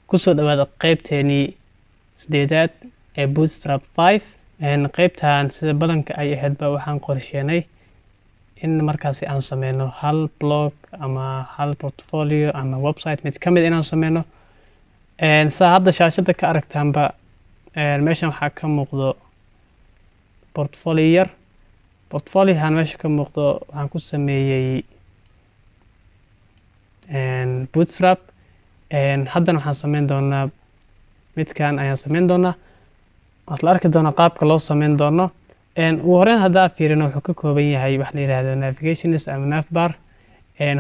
kusoo dhawaada qaybteeni sideedaad ee Bootstrap 5 qaybtan sida badanka ay ahaydba waxaan qorsheenay in markaasi aan sameyno hal blog ama hal portfolio ama website mid kamid inaan sameyno saa hadda shaashada ka aragtaanba meeshan waxaa ka muuqdo portfolio yar portfoliohan meesha ka muuqdo waxaan ku sameeyay Bootstrap haddana waxaan sameyn doonaa midkan ayaan sameyn doonaa la arki doonaa qaabka loo sameyn doono ugu horeyn haddaa fiirino wuxuu ka kooban yahay wax la yiraahdo navigations ama navbar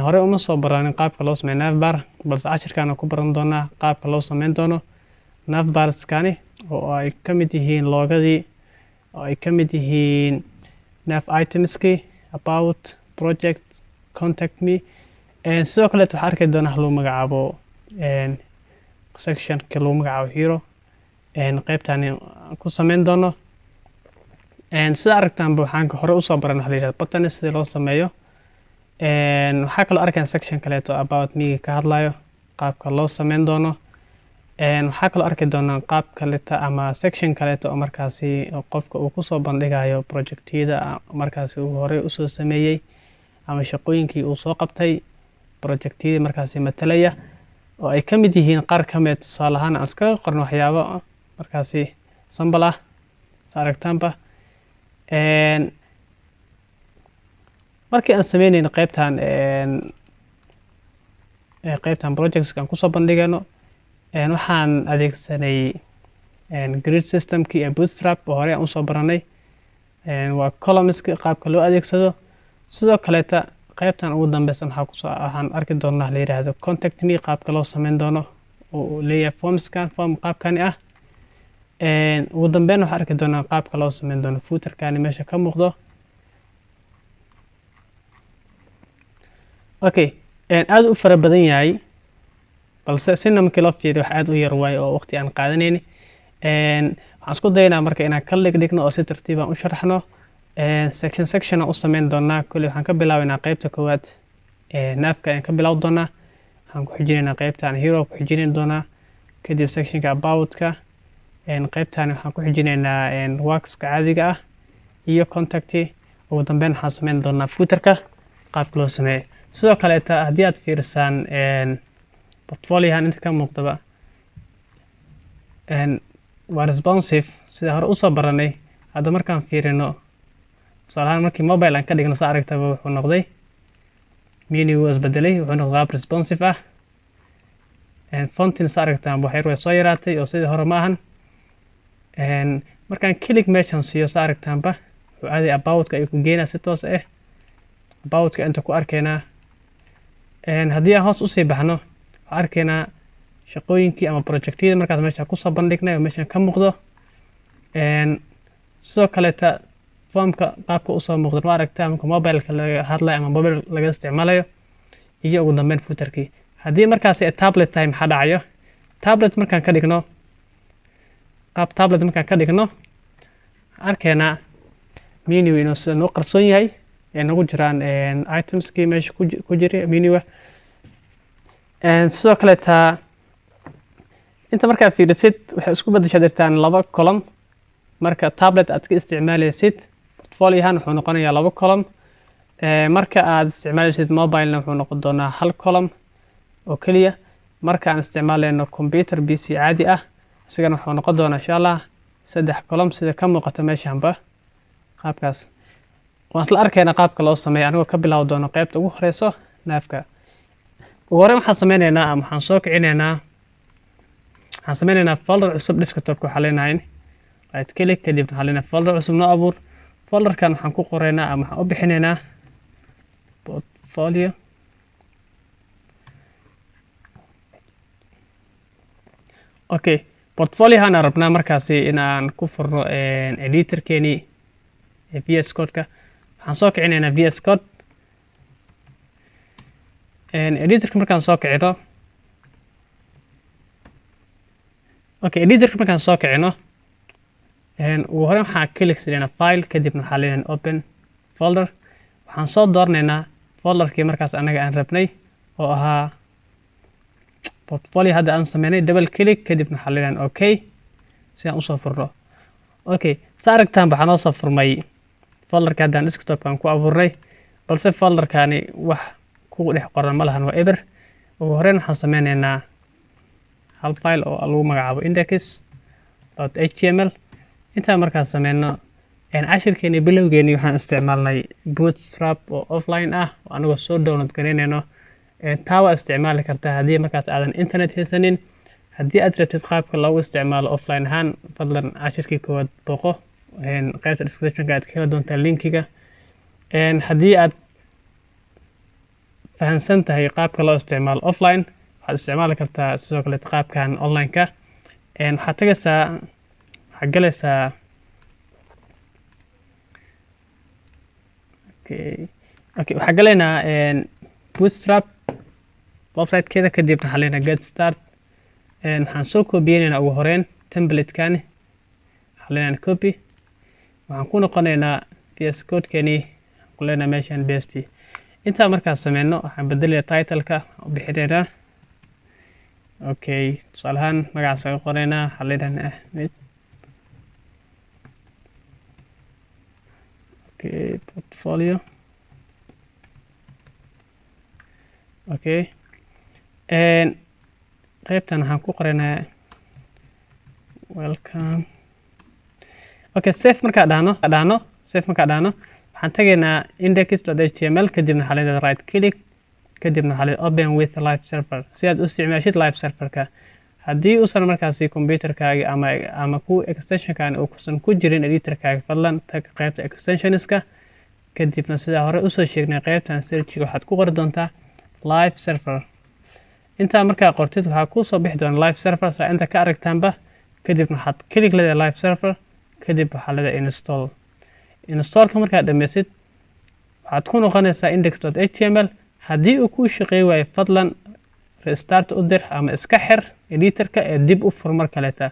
hore uma soo baranin qaabka loo sameeyo navbar balse cashirkan ku baran doonaa qaabka loo sameyn doono navbarskani oo ay ka mid yihiin logadii oo ay ka mid yihiin nav itemski about project contact me sidoo kale waxaan arki doonaa lagu magacaabo section ka lagu magacaabo hero qaybtan ku sameyn doono sida aragtaanba waxaan hore usoo baran waxa la yiraahdo buttons sida loo sameeyo waxaa kaloo arkaan section kaleeto about me ka hadlayo qaabka loo sameyn doono waxaa kaloo arki doonaa qaab kaleeto ama section kaleeto oo markaasi qofka uu kusoo bandhigayo projectyada markaasi uu hore usoo sameeyay ama shaqooyinkii uu soo qabtay projectyada markaasi matalaya oo ay ka mid yihiin qaar ka mid tusaale ahaan aan iskaga qorno waxyaabo markaasi sambal ah sa aragtaanba markii aan sameynayno qaybtan projects aan kusoo bandhigayno waxaan adeegsanay grid systemkii ee Bootstrap oo hore aan usoo baranay waa columnska qaabka loo adeegsado sidoo kaleeta qaybtan ugu dambeysan waxaan arki doonaa la yiraahdo contact me qaabka loo sameyn doono oo leeyahay form qaabkani ah ugu dambeyn waxaan arki doonaa qaabka loo sameyn doono footerkani meesha ka muuqdo okay aad u fara badan yahay balse sina markii loo fiiriyo wax aad u yar waay oo waqti aan qaadanayni waxaan isku daynaa marka inaan ka dhigno oo si tartiib ah u sharaxno section u sameyn doonaa kulli waxaan ka bilaabaynaa qaybta koowaad navka ayaan ka bilaabi doonaa waxaan ku xijinaynaa qaybtan hero ku xijin doonaa kadib sectionka aboutka qaybtan waxaan ku xijinaynaa workska caadiga ah iyo contact ugu dambeyn waxaan sameyn doonaa footerka qaabka loo sameeyo sidoo kaleeta haddii aad fiirisaan portfoliohan inta ka muuqdaba waa responsive sida hore usoo baranay hadda markaan fiirino tusaale ahaan markii mobile aan ka dhigno saa aragtaba wuxuu noqday menu wuu isbedelay wuxuu noqday qaab responsive ah fontin saa aragtaan wax yar way soo yaraatay oo sidii hore ma ahan markaan click meeshan siiyo saa aragtaanba wuxuu aaday aboutka ay ku geynaa si toos ah aboutka inta ku arkaynaa haddii aan hoos usii baxno waxaan arkaynaa shaqooyinkii ama projectyada markaas meesha kusoo bandhignay oo meeshan ka muuqdo sidoo kaleeta formka qaabka usoo muuqdo ma aragtaa marka mobileka laga hadlayo ama mobile laga isticmaalayo iyo ugu dambeyn footerkii haddii markaasi tablet tahay maxaa dhacayo tablet markaan ka dhigno qaab tablet markaan ka dhigno arkaynaa menu inuu sida noo qarsoon yahay ee nagu jiraan itemskii meesha ku jira menuga sidoo kaleeta inta markaad fiirisid waxay isku bedeshaa jirtaan laba column marka tablet aad ka isticmaalaysid portfoliohan wuxuu noqonayaa laba column marka aad isticmaalaysid mobilena wuxuu noqon doonaa hal column oo keliya marka aan isticmaalayno computer PC caadi ah isagana wuxuu noqon doonaa insha allah 3 column sida ka muuqata meeshanba qaabkaas waan isla arkaynaa qaabka loo sameeyo anigoo ka bilaabi doono qaybta ugu horeyso navka ugu horreyn waxaan sameynaynaa ama waxaan soo kicinaynaa waxaan sameynaynaa folder cusub desktopka waxaa leenahay right click kadib waxaan leenahay folder cusub noo abuur folderkan waxaan ku qoraynaa ama waxaan u bixinaynaa portfolio okay portfoliohan aan rabnaa markaasi inaan ku furno editorkeeni VS Code-ka waxaan soo kicinaynaa VS Code editorka markaan soo kicino okay editorka markaan soo kicino ugu horreyn waxaan click siinaynaa file kadibna waxaan leenahay open folder waxaan soo dooranaynaa folderkii markaas anaga aan rabnay oo ahaa portfolio hadda aan sameynay double click kadibna waxaa leeyahay okay si aan usoo furno. Okay, saa aragtaan waxaa noo soo furmay folderka haddaan desktopkan ku abuurnay, balse folderkani wax ku dhex qoran ma lahan, waa eber. ugu horreyn waxaan sameynaynaa hal file oo lagu magacaabo index.html. intaan markaas sameyno cashirkeeni bilowgeeni waxaan isticmaalnay bootstrap oo offline ah oo anagoo soo download gareynayno. taa waa isticmaali kartaa haddii markaas aadan internet haysanin. haddii aad rabtid qaabka loogu isticmaalo offline ahaan, fadlan cashirkii koowaad booqo qaybta descriptionka aad ka heli doontaa linkiga. haddii aad fahansan tahay qaabka loo isticmaalo offline, waxaad isticmaali kartaa sidoo kale qaabkan online-ka. waxaad galaysaa waxaan galaynaa bootstrap website-keeda, kadibna waxaan leenahay get start. waxaan soo koobiyeynaynaa ugu horeyn template-kani, waxaan leenahay copy. waxaan ku noqonaynaa VS Code-keeni, waxaan ku leenahay meeshaan paste. intaa markaas sameyno waxaan bedelayaa title-ka u bixinaynaa. okay, tusaale ahaan magacaas aan qoraynaa, waxaan leenahay Ahmed. okay, portfolio. okay, qaybtan waxaan ku qoraynaa welcome. okay, save markaan dhahno waxaan tagaynaa index.html, kadibna waxaa leedahay right click, kadibna waxaa leedahay open with live server si aad u isticmaashid live serverka. haddii uusan markaasi computerkaaga ama ku extensionkan uusan ku jirin editorkaaga, fadlan tag qaybta extensionska, kadibna sidaa hore usoo sheegnay qaybtan searchiga waxaad ku qori doontaa live server. intaa markaa qortid waxaa kuu soo bixi doona live server saa inta ka aragtaanba. kadibna waxaad click leedahay live server, kadib waxaa leedahay installka markaad dhammaysid waxaad ku noqonaysaa index.html. haddii uu kuu shaqeey waayo, fadlan restart u dir ama iska xir editorka ee dib u fur mar kaleeta.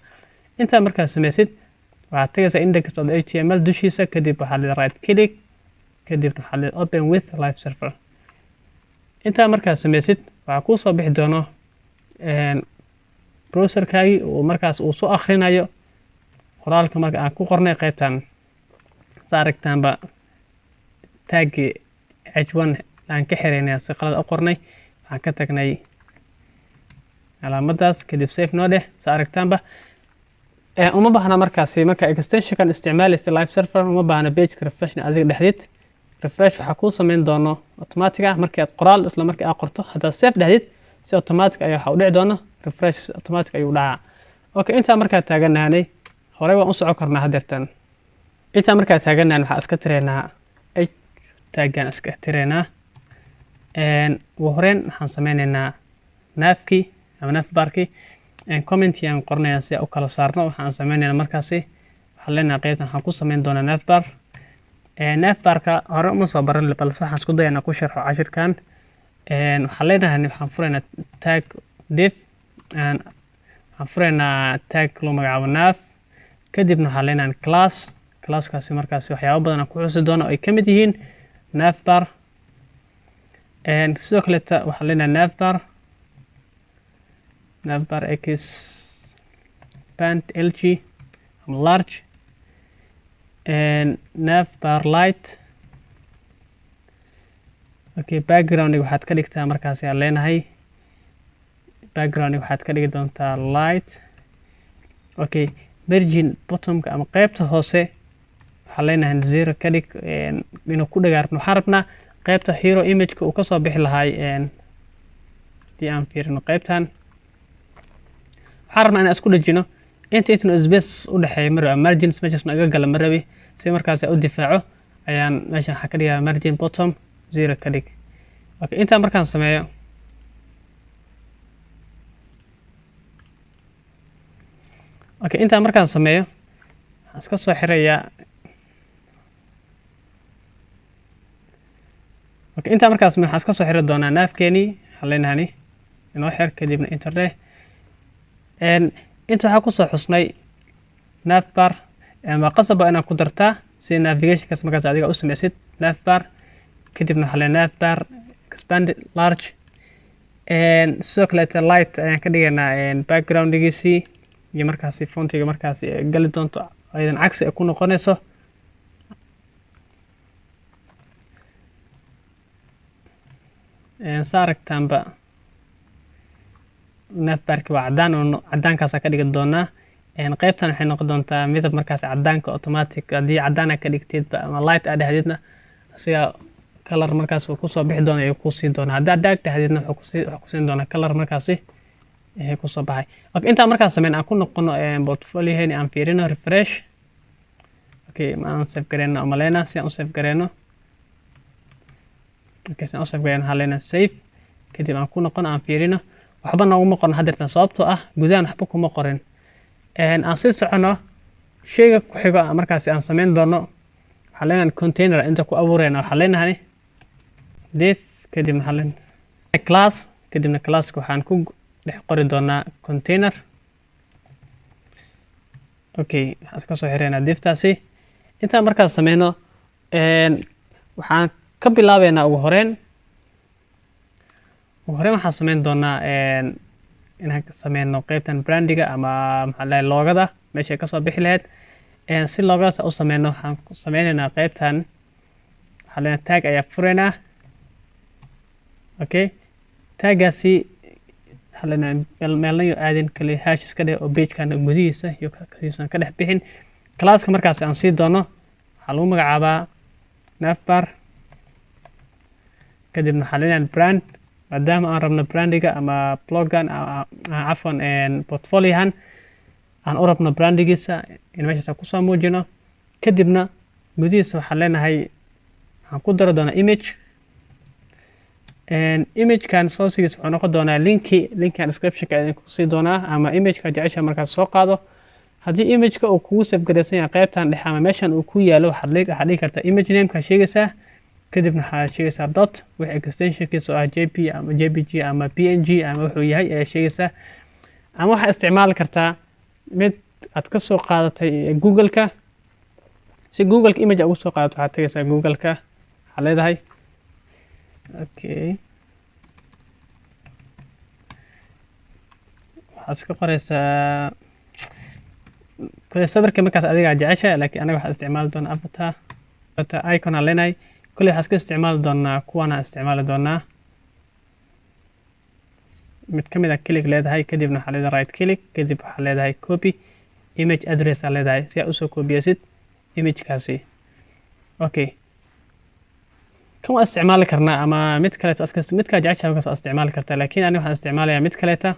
intaa markaad samaysid waxaad tagaysaa index.html dushiisa, kadib waxaa leedahay right click, kadibna waxaa leedahay open with live server. intaa markaad samaysid waxaa kuu soo bixi doono browserkaagii uu markaas uu soo akhrinayo qoraalka marka aan ku qornay qaybtan. saa aragtaanba taggii h1 aan ka xiraynay si qalad u qornay, waxaan ka tagnay calaamadaas, kadib save noo dheh. saa aragtaanba uma baahna markaasi marka extensionkan isticmaalaysa live server, uma baahna pageka refresh adiga dhexdid. refresh waxaa kuu sameyn doono automatic ah markii aad qoraal isla markii aad qorto, haddaad save dhexdid si automatic ayaa waxa u dhici doona refresh automatic ayuu dhacaa. okay, intaa markaa taaganaanay horey waan u socon karnaa haddeertan. intaa markaa taaganahan waxaa iska tiraynaa taggan iska tiraynaa. ugu horeyn waxaan sameynaynaa naafkii ama navbarkii, commenti aan qornayaa si aan u kala saarno. waxaan sameynaynaa markaasi waxaan leenahay qaybtan waxaan ku sameyn doonaa navbar. navbarka hore uma soo baran, balse waxaan isku dayaa inaan ku sharxo cashirkan. waxaan leenahay waxaan furaynaa tag div, waxaan furaynaa tag loo magacaabo nav, kadibna waxaan leenahay classkaasi markaasi waxyaabo badan aan ku xusi doono ay ka mid yihiin navbar. sidoo kaleeta waxaan leenahay navbar expand lg ama large, navbar light. okay, background waxaad ka dhigtaa markaasi aan leenahay background waxaad ka dhigi doontaa light. okay, margin bottomka ama qaybta hoose waxaan leenahay 0 ka dhig inuu ku dhagaarno. waxaan rabnaa qaybta hero image-ka uu ka soo bixi lahay. haddii aan fiirino qaybtan waxaan rabnaa inaan isku dhejino inta space u dhexeeya marabi margins meeshaas naga gala marabi si markaas u difaaco ayaan meeshan waxaa ka dhigaa margin bottom 0 ka dhig. okay, intaa markaan sameeyo waxaan iska soo xirayaa. okay, intaa markaas waxaan iska soo xiri doonaa naafkeeni, waxaan leenahay inoo xir, kadibna enter dheh. inta waxaa kusoo xusnay navbar, waa qasaba inaad ku dartaa si navigationkaas markaas adiga u sameysid navbar. kadibna waxaa leenahay navbar expand large, sidoo kaleeta light ayaan ka dhigaynaa backgroundgiisii iyo markaasi fontiga markaasi gali doonto aydan cagsi ku noqonayso. saa aragtaanba navbarki waa cadaan oo cadaankaasa ka dhigi doonaa. qaybtan waxay noqon doontaa midab markaasi cadaanka automatic haddii cadaana ka dhigteedba ama light aa dhahdeedna asiga color markaas uu kusoo bixi doona ayuu kusii doona. haddaa dark dhahdeedna wuxuu kusiin doonaa color markaasi kusoo baxay. okay, intaa markaas sameyn aan ku noqono portfolioheen aan fiirino refresh. okay, ma aan save gareyno umaleyna si aan u save gareyno. okay, si aan u save gareyno waxaan leenahay save. kadib aan ku noqono aan fiirino waxba nooguma qoran haddeertan sababtoo ah gudahan waxba kuma qorin. aan sii socono sheyga ku xigo markaasi aan sameyn doono waxaan leenahay container inta ku abuureyna waxaan leenahay div kadibna waxaan leenahay class kadibna classka waxaan ku dhex qori doonaa container. okay, waxaan iska soo xireynaa divtaasi. intaan markaas sameyno waxaan ka bilaabeynaa ugu horeyn waxaan sameyn doonaa inaan sameyno qaybtan brandiga ama maxaa lahayd loogada meesha kasoo bixi lahayd. si loogadaas u sameyno waxaan sameyneynaa qaybtan waxaa leenahay tag ayaa fureynaa. okay, tagaasi waxaa leenahay meelnayo aadin kali hash iska dheh oo pagekan gudihiisa iyo kasiisan ka dhex bixin. classka markaas aan sii doono waxaa lagu magacaabaa navbar kadibna waxaa leenahay brand maadaama aan rabno brandiga ama blogan cafwan portfoliohan aan u rabno brandigiisa in meeshaas kusoo muujino. kadibna gudihiisa waxaan leenahay waxaan ku dari doonaa image. imagekan sourcigiisa wuxuu noqon doonaa linkan descriptionka idin kusii doonaa ama imageka jecesha markaas soo qaado. haddii imageka uu kugu save gareysan yahay qaybtan dhexe ama meeshan uu ku yaalo waxaad dhigi kartaa image nameka sheegaysaa kadibna waxaad sheegaysaa dot wix extensionkiisa oo ah jp ama jpg ama png ama wuxuu yahay ayaa sheegaysaa. ama waxaad isticmaali kartaa mid aad ka soo qaadatay google-ka. si google-ka image ugu soo qaadato waxaad tagaysaa google-ka waxaad leedahay okay, waxaad iska qoraysaa kule sawirka markaas adigaa jecesha laakiin anaga waxaan isticmaali doonaa avatar icon aan leenahay. kule waxaan iska isticmaali doonaa kuwana isticmaali doonaa mid ka mid a click leedahay kadibna waxaa leedahay right click kadib waxaa leedahay copy image address aa leedahay si aad usoo koobiyeysid imagekaasi. okay, kan waa isticmaali karnaa ama mid kaleeto midkaa jecesha markaas waa isticmaali kartaa laakiin aniga waxaan isticmaalayaa mid kaleeta.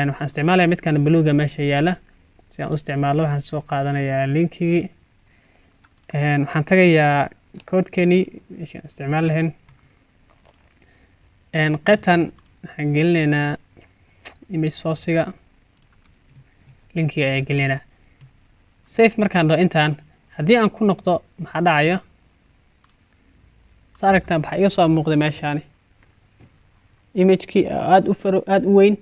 waxaan isticmaalayaa midkan bluega meesha yaala si aan u isticmaalo. waxaan soo qaadanayaa linkigii waxaan tagayaa codekeenii meeshaan isticmaal lahayn. qaybtan waxaan gelinaynaa image sourciga linkiga ayaa gelinaynaa. safe markaan dhaho intaan haddii aan ku noqdo maxaa dhacayo sa aragtaan waxaa iga soo muuqday meeshaani imagekii aad u weyn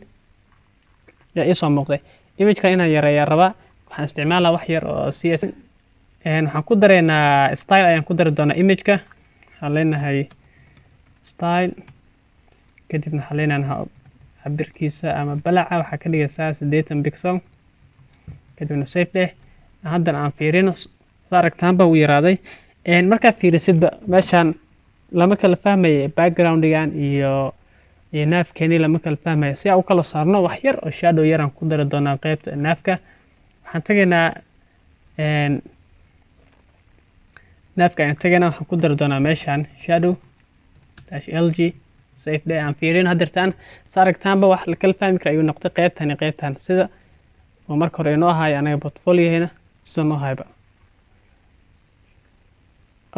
yaa ii soo muuqday. imagekan inaan yareeyaa rabaa waxaan isticmaalaa wax yar oo cs. waxaan ku dareynaa style ayaan ku dari doonaa imageka. waxaan leenahay style kadibna waxaan leenahay cabirkiisa ama balaca waxaa ka dhigaysaa 80 pixel kadibna safe dheh. haddana aan fiirino sa aragtaanba wuu yaraaday. markaad fiirisidba meeshaan lama kala fahmayo backgroundigan iyo naafkeeni lama kala fahmayo. si aan u kala saarno wax yar oo shadow yaraan ku dari doonaa qaybta naafka. waxaan tagaynaa naafka ayaan tagaynaa waxaan ku dari doonaa meeshaan shadow -lg safe day aan fiirino haddeertaan sa aragtaanba wax la kala fahmi kara ayuu noqday qaybtan sida oo marka hore inoo ahaay anaga portfolioheena sida noo hayba.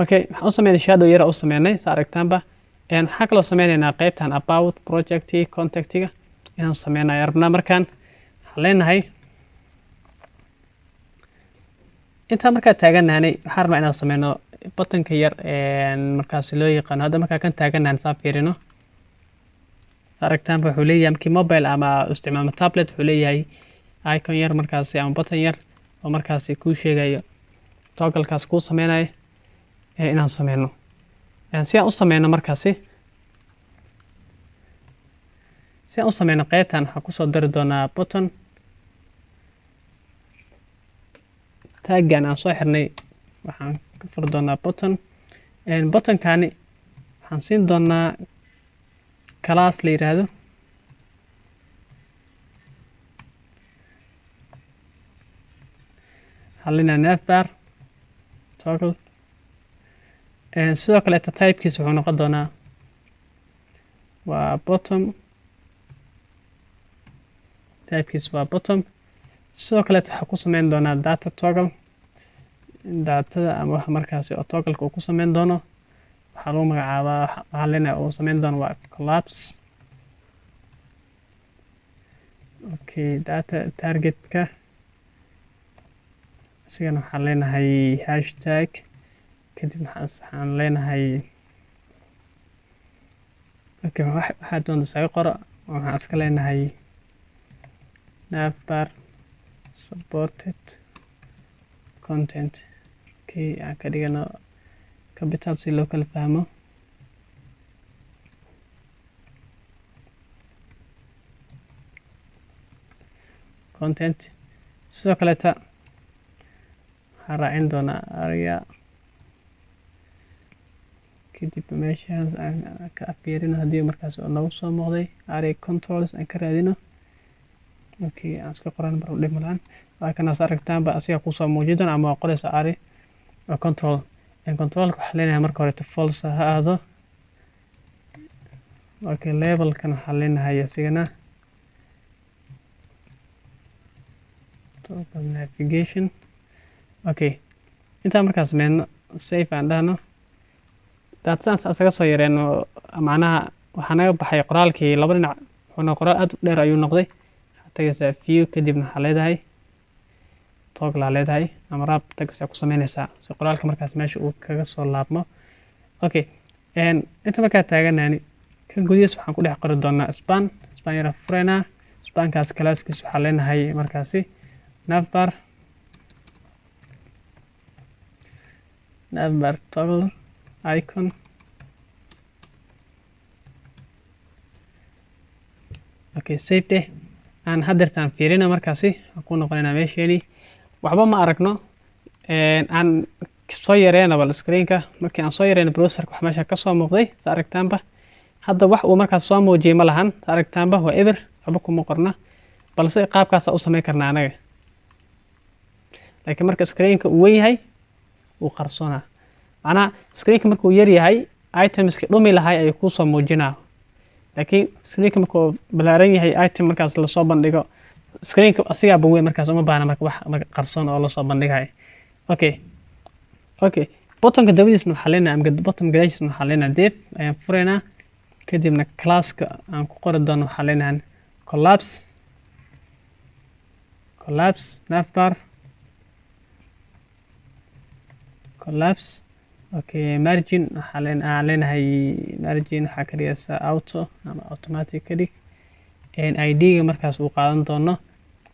okay, waxaan u sameynay shadow yara u sameynay sa aragtaanba. waxaa kaloo sameyneynaa qaybtan about project contactiga inaan sameynaya rabnaa. markaan waxaan leenahay intaan markaa taaganaanay waxaan rabnaa inaan sameyno buttonka yar markaasi loo yaqaano. hadda markaa kan taaganahan saa fiirino sa aragtaanba wuxuu leeyahay markii mobile ama isticmaalmo tablet wuxuu leeyahay icon yar markaasi ama button yar oo markaasi kuu sheegayo togglekaas kuu sameynayo inaan sameyno. si aan u sameyno markaasi si aan u sameyno qaybtan waxaan kusoo dari doonaa button taggan aan soo xirnay waxaan ka furi doonaa buttonkani waxaan siin doonaa class la yiraahdo xallina navbar toggle sidoo kale typekiisa wuxuu noqon doonaa waa bottom typekiisa waa bottom sidoo kale waxaa ku sameyn doonaa data toggle datada ama waxa markaasi oo toggle-ka uu ku sameyn doono waxaa lagu magacaabaa xallina uu sameyn doono waa collapse okay data targetka sigana waxaan leenahay hashtag kadib waxaan leenahay okay waxaa doonta isaga qoro waxaan iska leenahay navbar supported content okay aan ka dhigano capital si loo kala fahmo content sidoo kaleeta waxaan raacin doonaa area kadib meeshaas aan ka fiirino haddii markaas oo nagu soo muuqday area controls aan ka raadino okay aan iska qoran mar u dhimo lahaan waa kanaas aragtaanba asiga kusoo muujin doona ama waa qoraysa area control controlka waxaa leenahay marka hore false ha aado okay labelkan waxaa leenahay asigana total navigation okay intaa markaas sameyno save aan dhahno daatadan isaga soo yareeno macnaha waxaa naga baxay qoraalkii laba dhinac wuxuuna qoraal aad u dheer ayuu noqday waxaad tagaysaa view kadibna waxaa leedahay toggle aa leedahay ama raab tagsaa ku sameynaysaa si qoraalka markaas meesha uu kaga soo laabmo okay inta markaa taaganaani kan gudihiis waxaan ku dhex qori doonaa span yara fureynaa spankaas kalaaskiis waxaa leenahay markaasi navbar toggle icon okay save deh aan hadeertaan fiirina markaasi waxaan ku noqonaynaa meesheeni waxba ma aragno aan soo yareena bal screenka markii aan soo yareena browserka wax meesha ka soo muuqday sa aragtaanba hadda wax uu markaas soo muujiyay ma lahan sa aragtaanba waa eber waxba kuma qorna balse qaabkaas u sameyn karnaa anaga laakiin marka screenka uu weyn yahay uu qarsoonaa macnaha screenka markuu yar yahay itemska dhumi lahay ayuu kuu soo muujinaa laakiin screenka markuu balaaran yahay item markaas lasoo bandhigo screenka asigaaba weyn markaas uma baahna marka wax qarsoon oo lasoo bandhigayo okay bottonka dabadiisna waxaa leenahay ama bottom gadaashiisna waxaa leenahay div ayaan fureynaa kadibna classka aan ku qori doono waxaa leenahay collapse navbar collapse okay margin waxaa leenahay margin waxaa ka dhigaysaa auto ama automatic ka dhig id-ga markaas uu qaadan doono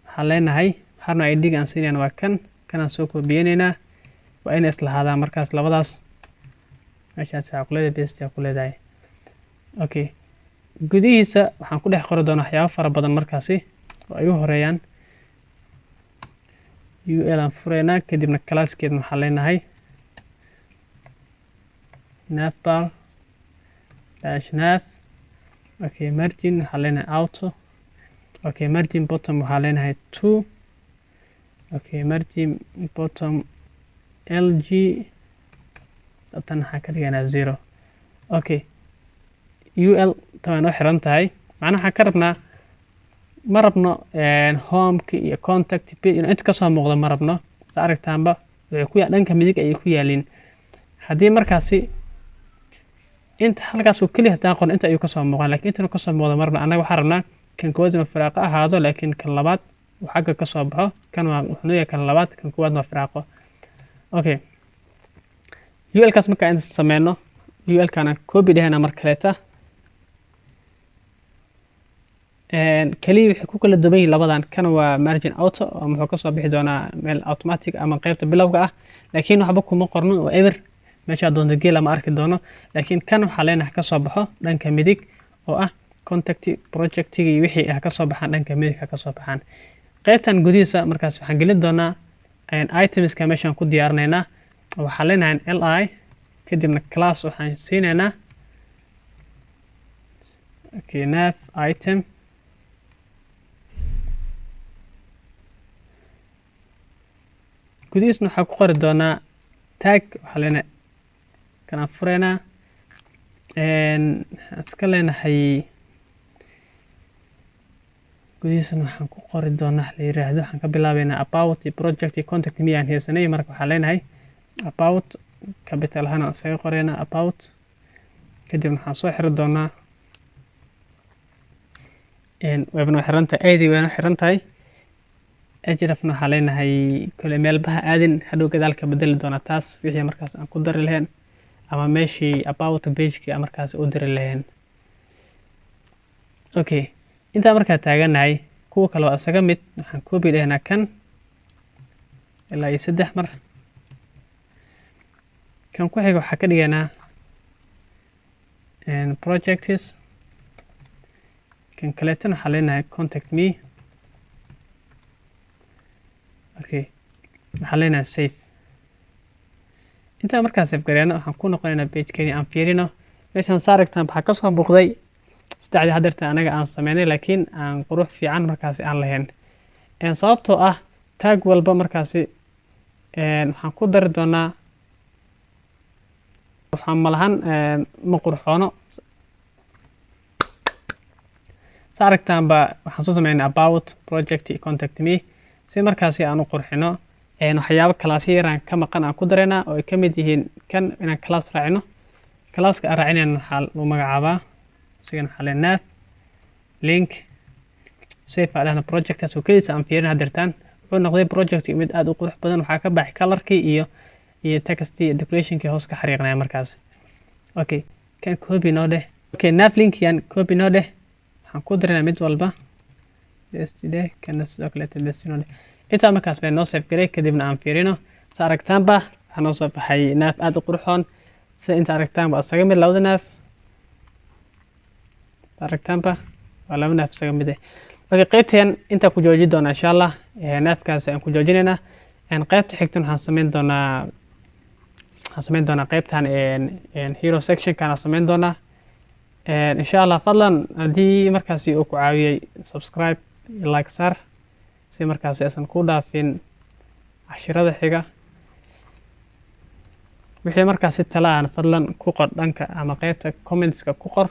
waxaa leenahay harna id-ga aan siinayna waa kanaan soo koobiyeynaynaa waa inay islahaadaan markaas labadaas meeshaas waxaa ku leedahay best ku leedahay okay gudihiisa waxaan ku dhex qori doonaa waxyaabo fara badan markaasi oo ay u horeeyaan ul aan fureynaa kadibna classkeedna waxaa leenahay navbar -nav okay margin waxaa leenahay auto okay margin bottom waxaa leenahay 2 okay margin bottom lg tan waxaa ka dhiganaa 0 okay ul taan oo xiran tahay macnaha waxaan ka rabnaa ma rabno homeka iyo contact page inta kasoo muuqda ma rabno sa aragtaanba waxay ku dhanka midig ayay ku yaaliin haddii markaasi inta halkaas uu kaliya haddaan qoran inta ayuu kasoo muuqan laakiin intana kasoo muuqda marna annaga waxaan rabnaa kan koowaad inuu firaaqo ahaado laakiin kan labaad uu xagga kasoo baxo kan waa wuxuu leeyahay kan labaad kan koowaadna waa firaaqo okay ulkaas markaa inta sameyno ulkana copy dhehena mar kaleeta kaliya waxay ku kala duwan yihiin labadan kan waa margin auto oo muxuu kasoo bixi doonaa meel automatic ama qaybta bilowga ah laakiin waxba kuma qorno oo eber meesha doonta geel ama arki doono laakiin kan waxaa leenahay kasoo baxo dhanka midig oo ah contact projectigi wixii ah ka soo baxaan dhanka midigta ka soo baxaan qaybtan gudihiisa markaas waxaan gelin doonaa itemska meeshaan ku diyaarinaynaa waxaan leenahay li kadibna class waxaan siinaynaa nav item gudihiisna waxaan ku qori doonaa tag waxaa leenahay kanaan fureynaa iska leenahay gudihiisna waxaan ku qori doonaa la yiraahdo waxaan ka bilaabeynaa about project contact me aan haysanay marka waxaan leenahay about capital ahaan isaga qoreynaa about kadibna waxaan soo xiri doonaa webna xirantahay id wayna xirantahay hrefna waxaa leenahay kole meelbaha aadin hadhow gadaalka bedeli doona taas wixii markaas aan ku dari lahayn ama meeshii about pagekii markaas u diri lahayn okay intaa markaa taaganahay kuwa kale waa isaga mid waxaan copy dhahnaa kan ilaa iyo 3 mar kan ku xiga waxaa ka dhiganaa projects kan kaleetan waxaa leenahay contact me okay waxaan leenahay save intaa markaa save gareeno waxaan ku noqonaynaa page-keeni aan fiirino meeshaan saarigtaan waxaa kasoo muuqday saddexdii hadeerta anaga aan sameynay laakiin aan qurux fiican markaasi aan lahayn sababtoo ah tag walba markaasi waxaan ku dari doonaa waxaan malahan ma qurxoono saarigtaanba waxaan soo sameynay about project contact me si markaasi aan u qurxino waxyaabo class yaraan ka maqan aan ku dareynaa oo ay ka mid yihiin kan inaan class raacino classka aan raacinayna waxaa lagu magacaabaa sigan waxaa leenahay nav link save adana projectaas oo keliisa aan fiirin hadeertaan wuxuu noqday project mid aad u qurux badan waxaa ka baxay colorkii iyo textii iyo decorationkii hoos ka xariiqnaya markaas okay kan copy noo dheh okay nav linkiyan copy noo dheh waxaan ku dareynaa mid walba yesterday kana sidoo kale tadasino dheh intaa markaas bay noo save garay kadibna aan fiirino sa aragtaanba waxaa noo soo baxay nav aad u qurxoon sida inta aragtaanba isaga mid labada nav aragtaanba waa laba nav isaga mid okay qaybtan inta ku joojin doona insha Allah navkaas aan ku joojinaynaa qaybta xigtan waxaan sameyn doonaa qaybtan hero section kana sameyn doonaa insha Allah fadlan hadii markaasi uu ku caawiyay subscribe like sar si markaasi aysan ku dhaafin cashirada xiga wixii markaasi talaan fadlan ku qor dhanka ama qaybta comments-ka ku qor